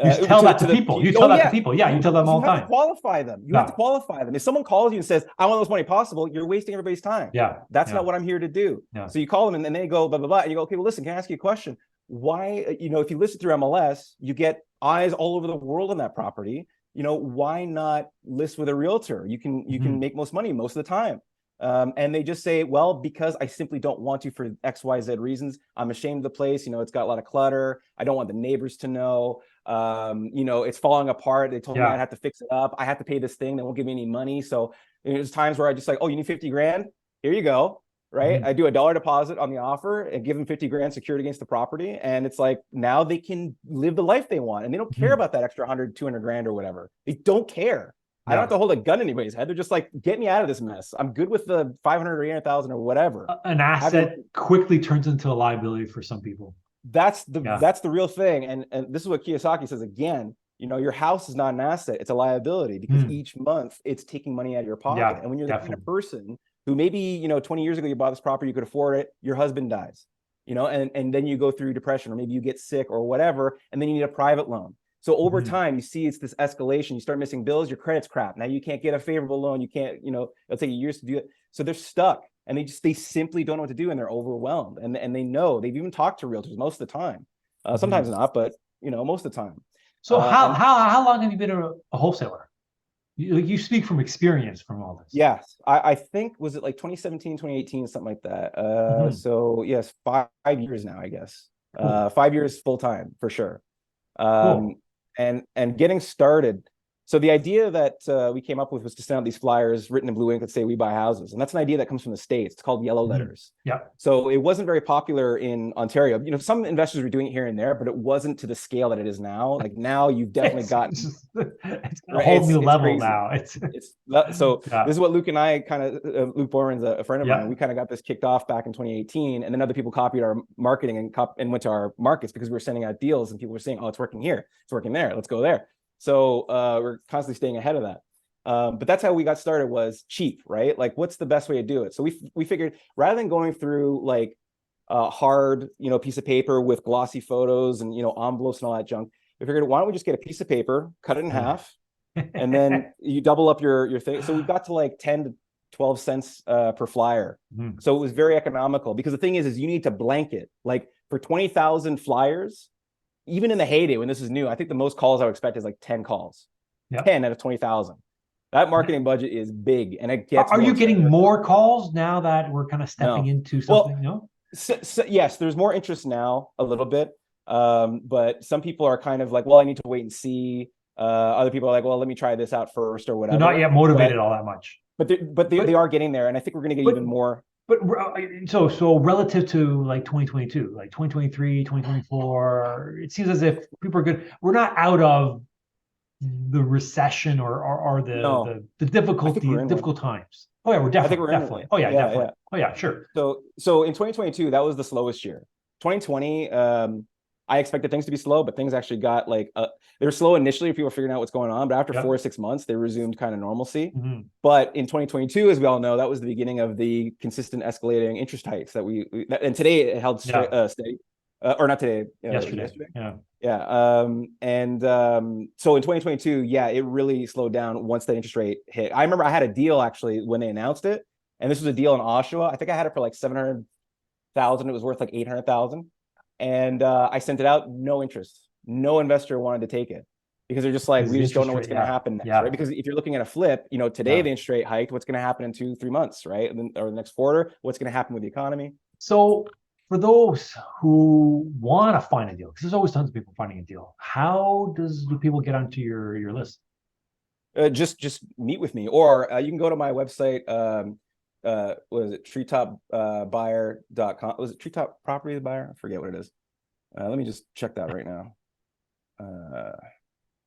You tell that to people. You tell that to people. Yeah, you tell them all the time. You have to qualify them. You have to qualify them. If someone calls you and says, I want the most money possible, you're wasting everybody's time. Yeah. That's not what I'm here to do. So you call them and then they go, blah, blah, blah. And you go, okay, well, listen, can I ask you a question? Why, if you list it through MLS, you get eyes all over the world on that property. Why not list with a realtor? You can make most money most of the time. And they just say, well, because I simply don't want to for XYZ reasons. I'm ashamed of the place. It's got a lot of clutter. I don't want the neighbors to know. It's falling apart. They told me I'd have to fix it up. I have to pay this thing. They won't give me any money. So there's times where I just like, oh, you need 50 grand? Here you go. Right. I do a $1 deposit on the offer and give them 50 grand secured against the property. And it's like, now they can live the life they want. And they don't care about that extra 100, 200 grand or whatever. They don't care. I don't have to hold a gun in anybody's head. They're just like, get me out of this mess. I'm good with the 500 or 800,000 or whatever. An asset quickly turns into a liability for some people. That's the real thing. And this is what Kiyosaki says again. Your house is not an asset; it's a liability, because each month it's taking money out of your pocket. And when you're the kind of person who maybe 20 years ago you bought this property, you could afford it, your husband dies, and then you go through depression, or maybe you get sick or whatever, and then you need a private loan. So over time, you see it's this escalation. You start missing bills, your credit's crap. Now you can't get a favorable loan. You can't, it'll take you years to do it. So they're stuck, and they simply don't know what to do, and they're overwhelmed. And they know, they've even talked to realtors most of the time. Sometimes not, but most of the time. So how long have you been a wholesaler? You speak from experience from all this. Yes. I think, was it like 2017, 2018, something like that. So yes, 5 years now, I guess. Cool. 5 years full time for sure. Cool. And getting started. So the idea that we came up with was to send out these flyers written in blue ink that say, we buy houses. And that's an idea that comes from the States. It's called yellow letters. Yeah. So it wasn't very popular in Ontario. Some investors were doing it here and there, but it wasn't to the scale that it is now. Like now you've definitely got it's a whole new level crazy. Now. This is what Luke and I kind of, Luke Boren's a friend of mine. We kind of got this kicked off back in 2018. And then other people copied our marketing and went to our markets, because we were sending out deals and people were saying, oh, it's working here. It's working there. Let's go there. So we're constantly staying ahead of that. But that's how we got started, was cheap, right? Like, what's the best way to do it? So we figured, rather than going through like a hard, piece of paper with glossy photos and, envelopes and all that junk, we figured, why don't we just get a piece of paper, cut it in half, and then you double up your thing. So we got to like 10 to 12 cents per flyer. So it was very economical, because the thing is you need to blanket, like for 20,000 flyers. Even in the heyday when this is new, I think the most calls I would expect is like 10 calls, 10 out of 20,000. That marketing budget is big, and it gets. Are you getting more calls now that we're kind of stepping into something? No. So, yes, there's more interest now, a little bit, but some people are kind of like, well, I need to wait and see. Other people are like, well, let me try this out first or whatever. They're not yet motivated all that much, but they are getting there, and I think we're going to get even more. But so relative to like 2022, like 2023, 2024, it seems as if people are good. We're not out of the recession or the difficult times. Oh yeah, we're definitely. Oh yeah, definitely. Yeah. Oh yeah, sure. So in 2022, that was the slowest year. 2020, I expected things to be slow, but things actually got like they were slow initially. People were figuring out what's going on, but after 4 or 6 months, they resumed kind of normalcy. But in 2022, as we all know, that was the beginning of the consistent escalating interest hikes that and today it held steady, or not today, yesterday. So in 2022, it really slowed down once that interest rate hit. I remember I had a deal actually when they announced it, and this was a deal in Oshawa. I think I had it for like 700,000. It was worth like 800,000. And I sent it out, no interest. No investor wanted to take it. because they're just like, we just don't know what's going to happen next, right? Because if you're looking at a flip, you know, today the interest rate hiked, what's going to happen in 2-3 months, right? And then, or the next quarter, what's going to happen with the economy? So for those who want to find a deal, because there's always tons of people finding a deal, how do people get onto your list? Just meet with me, or you can go to my website. What is it? treetopbuyer.com. Was it Treetop Property Buyer? I forget what it is. Let me just check that right now.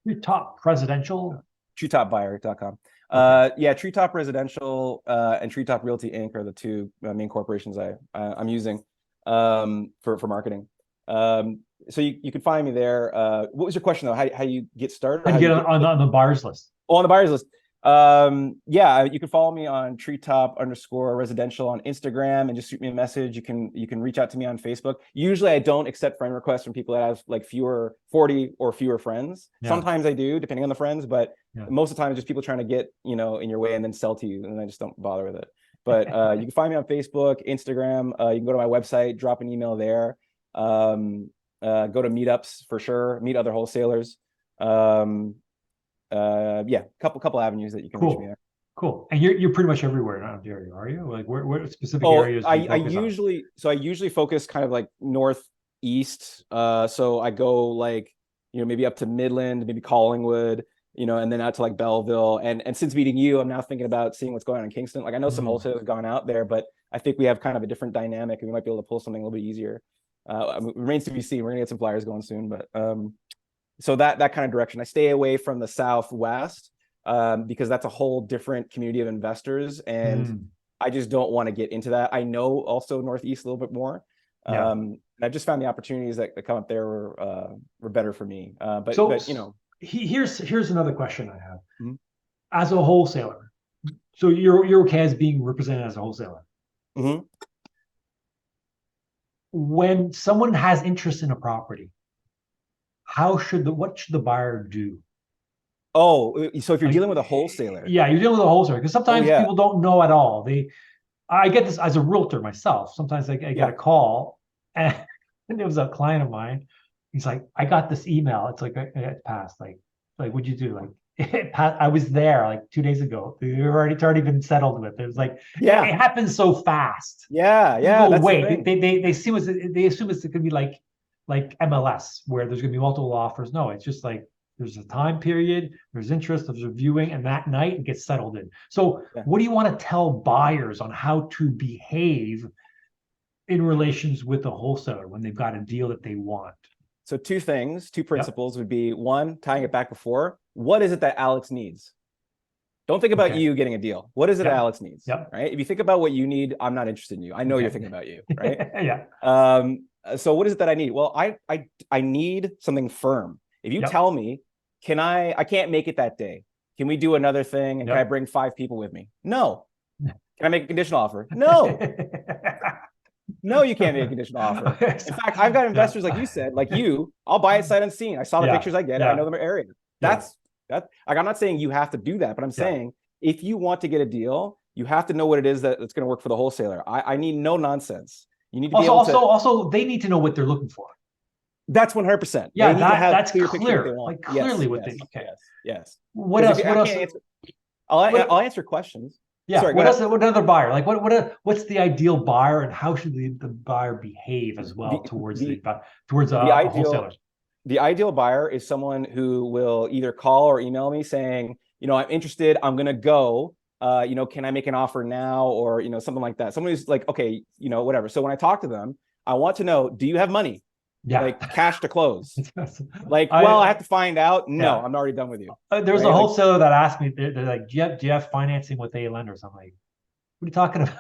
Treetop Residential. Treetopbuyer.com. Yeah, Treetop Residential and Treetop Realty Inc. are the two main corporations I'm using for marketing. So you can find me there. What was your question though? How you get started? How you get on the buyers list? Oh, on the buyers list. Yeah, you can follow me on treetop_residential on Instagram and just shoot me a message. You can reach out to me on Facebook. Usually I don't accept friend requests from people that have like 40 or fewer friends. Sometimes I do, depending on the friends, but most of the time it's just people trying to get, you know, in your way and then sell to you, and I just don't bother with it. But you can find me on Facebook, Instagram. You can go to my website, drop an email there. Go to meetups for sure, meet other wholesalers. Yeah, couple avenues that you can reach me at. Cool. And you're pretty much everywhere in Ontario, are you? Like where specific areas? I usually focus kind of like northeast. So I go like, you know, maybe up to Midland, maybe Collingwood, you know, and then out to like Belleville. And since meeting you, I'm now thinking about seeing what's going on in Kingston. Like I know some wholesalers have gone out there, but I think we have kind of a different dynamic and we might be able to pull something a little bit easier. It remains to be seen. We're gonna get some flyers going soon, but so that kind of direction. I stay away from the Southwest because that's a whole different community of investors, and I just don't want to get into that. I know also Northeast a little bit more. And I've just found the opportunities that come up there were better for me. But you know, here's another question I have. As a wholesaler, so you're okay as being represented as a wholesaler. When someone has interest in a property, what should the buyer do? Oh, so if you're dealing with a wholesaler. Yeah, you're dealing with a wholesaler, because sometimes people don't know at all. I get this as a realtor myself. Sometimes I get a call, and it was a client of mine. He's like, I got this email. It's like, it passed. Like what'd you do? Like, it passed. I was there like 2 days ago. It's already been settled with. It was like, it happens so fast. Yeah. Wait, they assume it's gonna be like MLS, where there's gonna be multiple offers. No, it's just like there's a time period, there's interest, there's a viewing, and that night it gets settled in. So what do you want to tell buyers on how to behave in relations with the wholesaler when they've got a deal that they want? So two principles would be, one, tying it back before, what is it that Alex needs? Don't think about you getting a deal. What is it that Alex needs? Right? If you think about what you need, I'm not interested in you. I know you're thinking about you, right? So what is it that I need? Well, I need something firm. If you tell me, I can't make it that day. Can we do another thing? And can I bring 5 people with me? No. Can I make a conditional offer? No. No, you can't make a conditional offer. In fact, I've got investors like you said, like you, I'll buy it sight unseen. I saw the pictures, I get it. I know the area. That's like, I'm not saying you have to do that, but I'm saying if you want to get a deal, you have to know what it is that's going to work for the wholesaler. I need no nonsense. You need to be also they need to know what they're looking for. That's 100%. Yeah, that's clear. Like clearly what they Yes. What else? I'll answer questions. Yeah. Sorry, what another buyer? Like what's the ideal buyer, and how should the buyer behave as well towards a wholesaler? The ideal buyer is someone who will either call or email me saying, you know, I'm interested, I'm gonna go. You know, can I make an offer now? Or, you know, something like that. Someone who's like, okay, you know, whatever. So when I talk to them, I want to know, do you have money? Like cash to close. Like, I have to find out. No, I'm already done with you. There was a wholesaler that asked me, they're like, do you have financing with A lenders? I'm like, what are you talking about?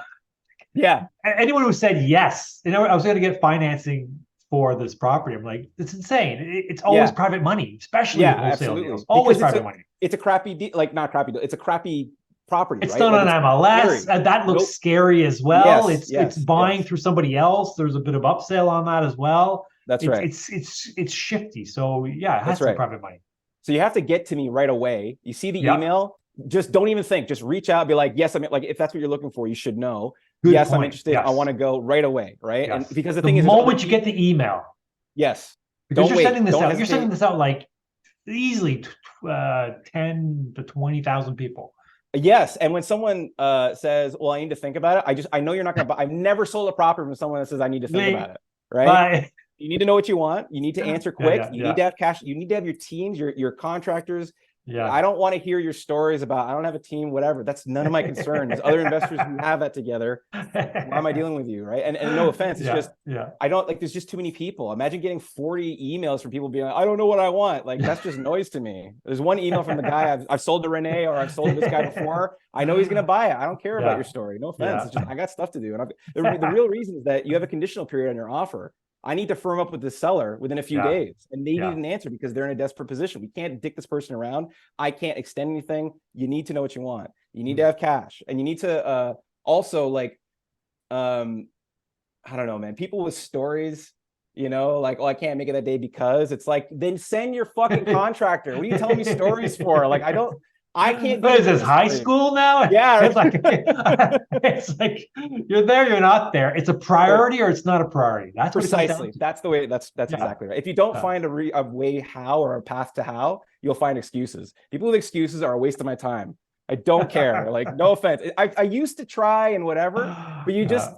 Yeah. Anyone who said yes, you know, I was going to get financing for this property. I'm like, it's insane. It's always private money, especially with wholesale deals. Always private money. It's a crappy deal, like not crappy deal. It's a crappy property. It's done on MLS. That looks scary as well. It's buying through somebody else. There's a bit of upsell on that as well. That's right. It's shifty. So it has to be private money. So you have to get to me right away. You see the email, just don't even think. Just reach out, be like, yes, I'm like, if that's what you're looking for, you should know. Good point. I'm interested. I want to go right away. Right. Yes. And because the thing is, moment you get the email. Yes. Because you're sending this out like easily 10 to 20,000 people. Yes, and when someone says, "Well, I need to think about it," I know you're not going to buy. I've never sold a property from someone that says, "I need to think about it." Right? You need to know what you want. You need to answer quick. You need to have cash. You need to have your teams, your contractors. Yeah. I don't want to hear your stories about I don't have a team, whatever. That's none of my concern. There's other investors who have that together. Why am I dealing with you, right? And no offense, it's just I don't like. There's just too many people. Imagine getting 40 emails from people being like, I don't know what I want. Like that's just noise to me. There's one email from the guy I've sold to Renee or I've sold to this guy before. I know he's gonna buy it. I don't care about your story. No offense. It's just I got stuff to do. And the real reason is that you have a conditional period on your offer. I need to firm up with this seller within a few days, and they need an answer because they're in a desperate position. We can't dick this person around. I can't extend anything. You need to know what you want. You need to have cash, and you need to also like, I don't know, man. People with stories, you know, like, oh, I can't make it that day because it's like, then send your fucking contractor. What are you telling me stories for? Like, I can't. What is this, high school now? Yeah, it's like it's like you're there, you're not there. It's a priority or it's not a priority. That's precisely. That's the way. That's exactly right. If you don't find a way how or a path to how, you'll find excuses. People with excuses are a waste of my time. I don't care. Like, no offense. I used to try and whatever, but you just.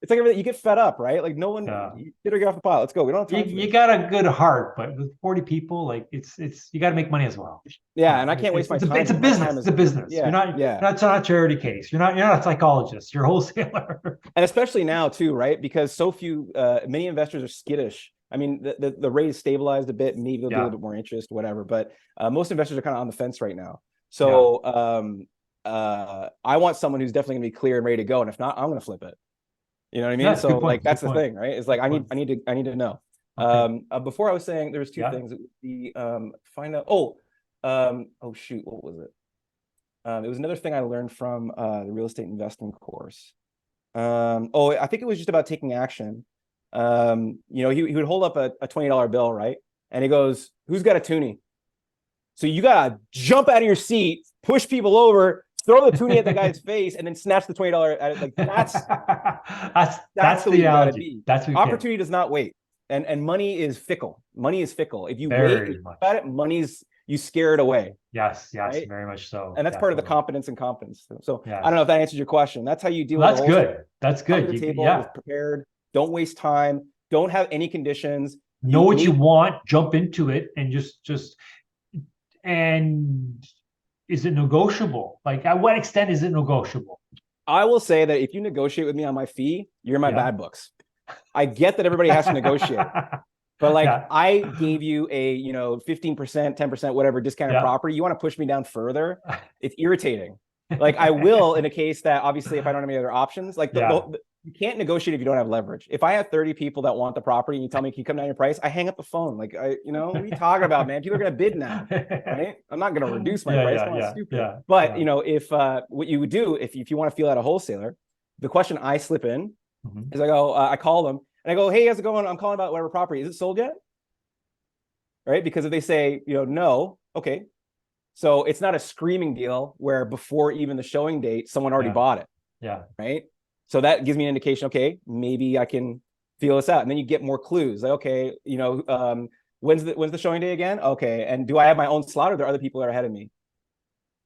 It's like everything, you get fed up, right? Like no one, you better get off the pot. Let's go. We don't have time. You got a good heart, but with 40 people, like it's you got to make money as well. Yeah, and I can't waste my time. It's a business. It's a business. You're not it's not a charity case. You're not a psychologist. You're a wholesaler. And especially now too, right? Because so few, many investors are skittish. I mean, the rate is stabilized a bit. Maybe they'll do a little bit more interest, whatever. But most investors are kind of on the fence right now. So I want someone who's definitely gonna be clear and ready to go. And if not, I'm gonna flip it. You know what I mean? So like that's the thing, right? It's like I need to know. Okay. Before I was saying there was two things. The find out. Oh shoot, what was it? It was another thing I learned from the real estate investing course. I think it was just about taking action. You know, he would hold up a $20 bill, right? And he goes, "Who's got a toonie?" So you gotta jump out of your seat, push people over, throw the toonie at the guy's face, and then snatch the $20 at it. Like that's the way you gotta be. That's opportunity does not wait, and money is fickle. Money is fickle. If you wait about it, you scare it away. Yes, right? Very much so. And that's part of the competence and competence. So I don't know if that answers your question. That's how you deal with that's good. That's good. The table, prepared. Don't waste time. Don't have any conditions. Know what you want. Jump into it, and just and. Is it negotiable? Like, at what extent is it negotiable? I will say that if you negotiate with me on my fee, you're in my bad books. I get that everybody has to negotiate, but like I gave you a 15%, 10%, whatever discounted property. You want to push me down further? It's irritating. Like I will in a case that obviously if I don't have any other options, like you can't negotiate if you don't have leverage. If I have 30 people that want the property and you tell me, can you come down your price? I hang up the phone. Like, what are you talking about, man? People are going to bid now, right? I'm not going to reduce my price. Stupid. But, if what you would do, if you want to feel out a wholesaler, the question I slip in is I go, I call them and I go, hey, how's it going? I'm calling about whatever property. Is it sold yet? Right? Because if they say, no, okay. So it's not a screaming deal where before even the showing date, someone already bought it. Yeah. Right. So that gives me an indication, okay, maybe I can feel this out. And then you get more clues like, okay, when's the showing day again? Okay. And do I have my own slot or are there other people that are ahead of me?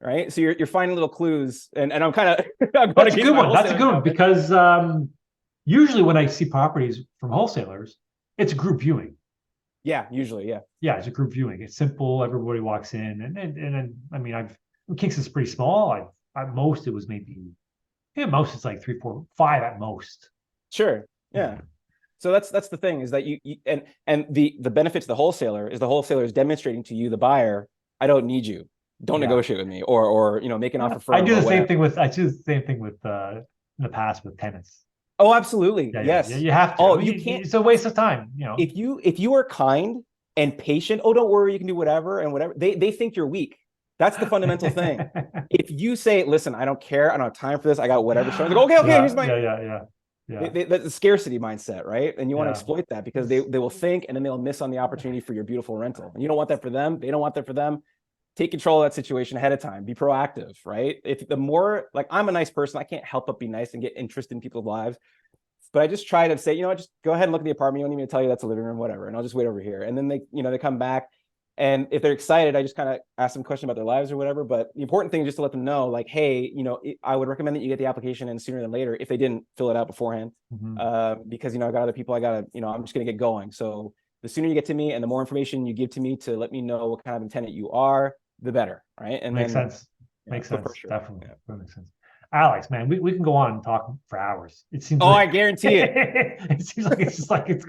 Right. So you're finding little clues and I'm kind of, that's a good one. That's a good one because usually when I see properties from wholesalers, it's a group viewing. Yeah, usually. Yeah. It's a group viewing. It's simple. Everybody walks in and I mean, Kinks is pretty small. At most it was maybe, most it's like 3, 4, 5 at most. Sure. Yeah. So that's the thing is that you and the benefit to the wholesaler is demonstrating to you, the buyer, I don't need you. Don't negotiate with me or make an offer for I do the same thing with in the past with tenants. Oh, absolutely. Yes. You have to. Oh, you can't. It's a waste of time. If you are kind and patient, oh, don't worry, you can do whatever and whatever. They think you're weak. That's the fundamental thing. If you say, listen, I don't care, I don't have time for this, I got whatever. So okay, here's my that's the scarcity mindset, right? And you want to exploit that because they will think and then they'll miss on the opportunity for your beautiful rental. And you don't want that for them. They don't want that for them. Take control of that situation ahead of time. Be proactive, right? If the more like I'm a nice person, I can't help but be nice and get interest in people's lives. But I just try to say, just go ahead and look at the apartment. You don't need me to tell you that's a living room, whatever. And I'll just wait over here. And then they come back. And if they're excited, I just kind of ask them questions about their lives or whatever. But the important thing is just to let them know, like, hey, I would recommend that you get the application in sooner than later if they didn't fill it out beforehand. Because, I got other people I'm just going to get going. So the sooner you get to me and the more information you give to me to let me know what kind of antenna you are, the better. Right. And makes sense. Makes sense. Sure. Definitely. Yeah. That makes sense. Alex, man, we can go on and talk for hours. It seems. I guarantee it. It seems like it's just like it's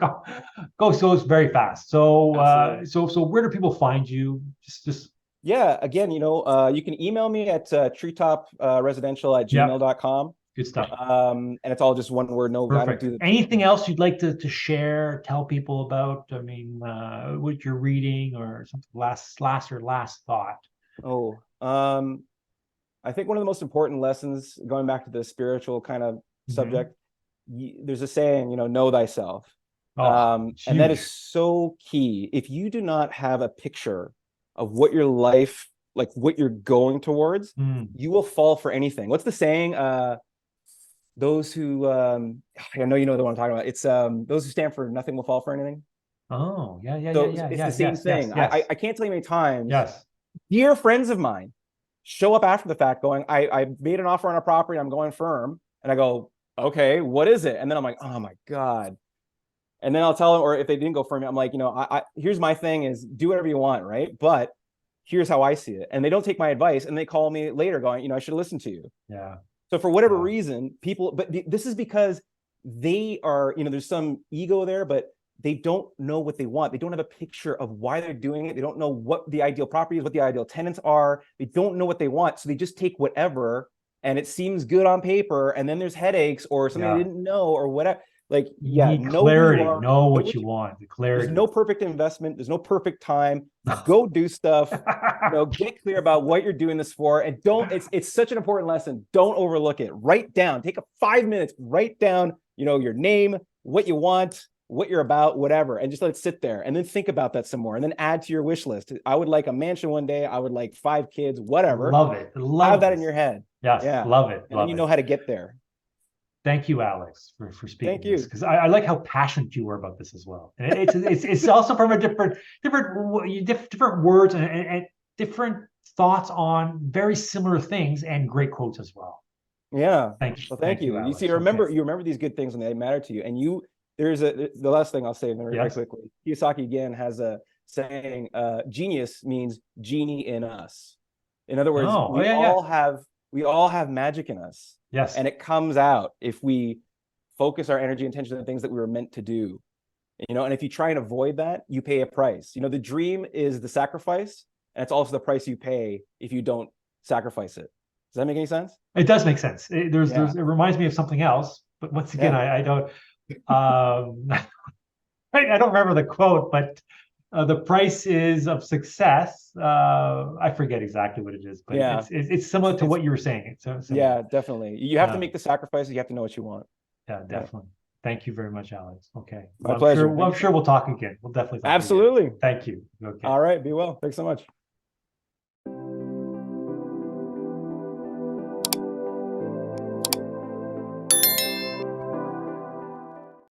goes very fast. So, so where do people find you? Just. Yeah. Again, you can email me at treetopresidential@gmail.com. Good stuff. And it's all just one word. No. Perfect. Anything else you'd like to share? Tell people about? I mean, what you're reading or something. Last thought. I think one of the most important lessons, going back to the spiritual kind of subject, there's a saying, know thyself. And that is so key. If you do not have a picture of what your life, like what you're going towards, you will fall for anything. What's the saying? Those who, I know you know the one I'm talking about. It's those who stand for nothing will fall for anything. Oh, yeah. So it's the same thing. Yes. I can't tell you many times. Yes. Dear friends of mine show up after the fact going, I made an offer on a property, I'm going firm. And I go, okay, what is it? And then I'm like, oh my God. And then I'll tell them, or if they didn't go firm, I'm like, here's my thing is do whatever you want, right? But here's how I see it. And they don't take my advice and they call me later going, I should have listened to you. Yeah. So for whatever reason, people, but this is because they are, there's some ego there, but they don't know what they want. They don't have a picture of why they're doing it. They don't know what the ideal property is, what the ideal tenants are. They don't know what they want. So they just take whatever and it seems good on paper. And then there's headaches or something they didn't know or whatever. Like, know clarity, know what you want. The clarity. There's no perfect investment. There's no perfect time. Go do stuff. Get clear about what you're doing this for. And it's such an important lesson. Don't overlook it. Write down, take 5 minutes, write down, your name, what you want, what you're about, whatever, and just let it sit there and then think about that some more and then add to your wish list. I would like a mansion one day. I would like 5 kids, whatever. Love it. Have that in your head. Yes. Yeah. Love it. And then you know how to get there. Thank you, Alex, for speaking. Thank you. Because I like how passionate you were about this as well. And it's also from a different words and different thoughts on very similar things and great quotes as well. Yeah. Thank you. Well, thank you. Alex. You see, you remember these good things when they matter to you. And the last thing I'll say very quickly. Kiyosaki again has a saying, genius means genie in us. In other words, we all have magic in us. Yes. And it comes out if we focus our energy and attention on the things that we were meant to do. And if you try and avoid that, you pay a price. The dream is the sacrifice, and it's also the price you pay if you don't sacrifice it. Does that make any sense? It does make sense. It reminds me of something else, but once again, I don't I don't remember the quote, but the price is of success. I forget exactly what it is, but it's similar to what you were saying. Yeah, definitely. You have to make the sacrifices. You have to know what you want. Yeah, definitely. Thank you very much, Alex. Okay. My pleasure. I'm sure we'll talk again. We'll definitely talk Absolutely. again. Thank you. Okay. All right. Be well. Thanks so much.